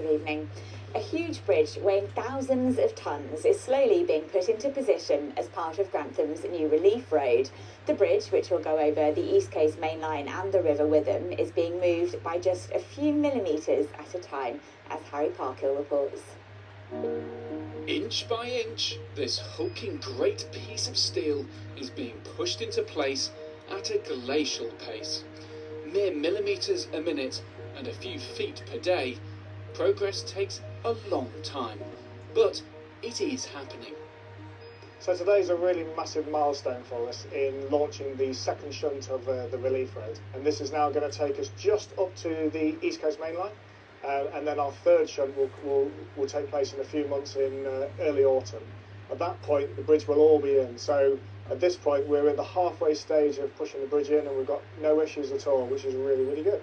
Good evening. A huge bridge weighing thousands of tonnes is slowly being put into position as part of Grantham's new relief road. The bridge, which will go over the East Coast Main Line and the River Witham, is being moved by just a few millimetres at a time, as Harry Parkhill reports. Inch by inch, this hulking great piece of steel is being pushed into place at a glacial pace. Mere millimetres a minute and a few feet per day. Progress takes a long time, but it is happening. So today is a really massive milestone for us in launching the second shunt of the relief road, and this is now going to take us just up to the East Coast Main Line, and then our third shunt will take place in a few months in early autumn. At that point the bridge will all be in, so at this point we're in the halfway stage of pushing the bridge in and we've got no issues at all, which is really good.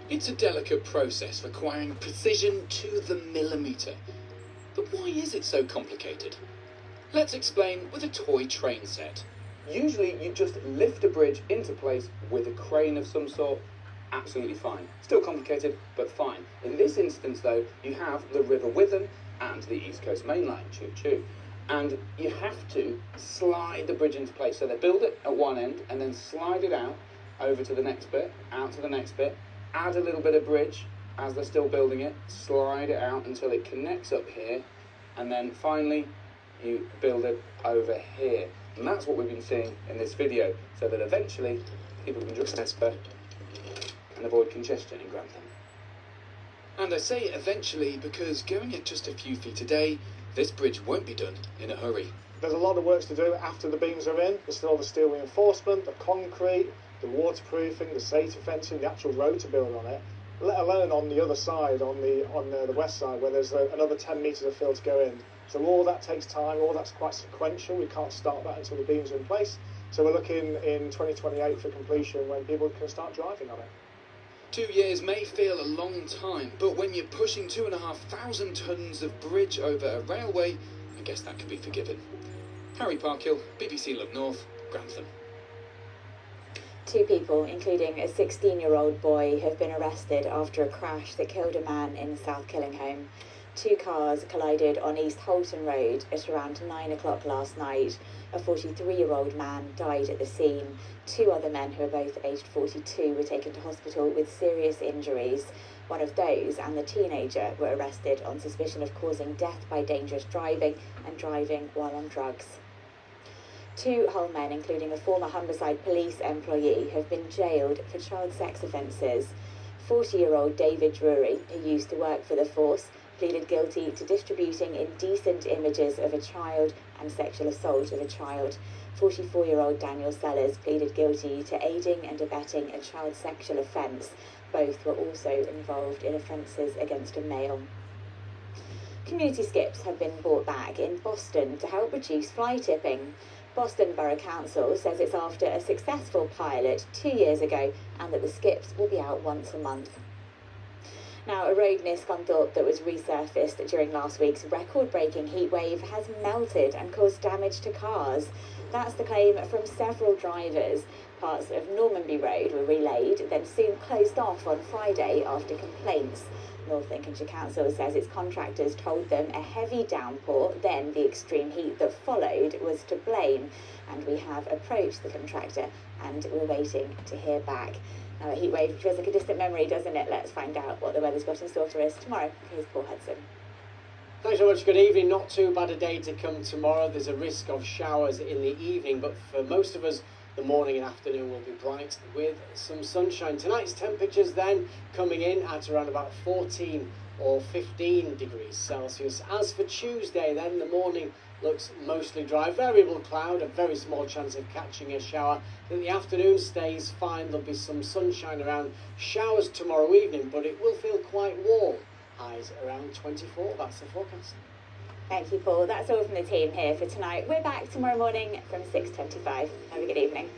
It's a delicate process requiring precision to the millimetre. But why is it so complicated? Let's explain with a toy train set. Usually you just lift a bridge into place with a crane of some sort. Absolutely fine. Still complicated, but fine. In this instance though, you have the River Witham and the East Coast Main Line, choo-choo. And you have to slide the bridge into place. So they build it at one end and then slide it out over to the next bit, out to the next bit, add a little bit of bridge as they're still building it, slide it out until it connects up here, and then finally you build it over here. And that's what we've been seeing in this video, so that eventually people can just transfer and avoid congestion in Grantham. And I say eventually because going at just a few feet a day, this bridge won't be done in a hurry. There's a lot of work to do after the beams are in. There's still the steel reinforcement, the concrete, the waterproofing, the safety fencing, the actual road to build on it, let alone on the other side, on the west side, where there's another 10 metres of fill to go in. So all that takes time, all that's quite sequential. We can't start that until the beams are in place. So we're looking in 2028 for completion, when people can start driving on it. 2 years may feel a long time, but when you're pushing 2,500 tonnes of bridge over a railway, I guess that can be forgiven. Harry Parkhill, BBC Look North, Grantham. 2 people, including a 16-year-old boy, have been arrested after a crash that killed a man in South Killingham. 2 cars collided on East Holton Road at around 9 o'clock last night. A 43-year-old man died at the scene. 2 other men, who are both aged 42, were taken to hospital with serious injuries. One of those and the teenager were arrested on suspicion of causing death by dangerous driving and driving while on drugs. 2 Hull men, including a former Humberside police employee, have been jailed for child sex offences. 40-year-old David Drury, who used to work for the force, pleaded guilty to distributing indecent images of a child and sexual assault of a child. 44-year-old Daniel Sellers pleaded guilty to aiding and abetting a child sexual offence. Both were also involved in offences against a male. Community skips have been brought back in Boston to help reduce fly tipping. Boston Borough Council says it's after a successful pilot 2 years ago, and that the skips will be out once a month. Now, a road near Scunthorpe that was resurfaced during last week's record-breaking heatwave has melted and caused damage to cars. That's the claim from several drivers. Parts of Normanby Road were relayed, then soon closed off on Friday after complaints. North Lincolnshire Council says its contractors told them a heavy downpour, then the extreme heat that followed, was to blame. And we have approached the contractor and we're waiting to hear back. Now, a heatwave feels like a distant memory, doesn't it? Let's find out what the weather's got in store for us tomorrow. Here's Paul Hudson. Thanks so much. Good evening. Not too bad a day to come tomorrow. There's a risk of showers in the evening, but for most of us, the morning and afternoon will be bright with some sunshine. Tonight's temperatures then coming in at around about 14 or 15 degrees Celsius. As for Tuesday then, the morning looks mostly dry, variable cloud, a very small chance of catching a shower. Then the afternoon stays fine, there'll be some sunshine around, showers tomorrow evening, but it will feel quite warm. Highs around 24, that's the forecast. Thank you, Paul. That's all from the team here for tonight. We're back tomorrow morning from 6:25. Have a good evening.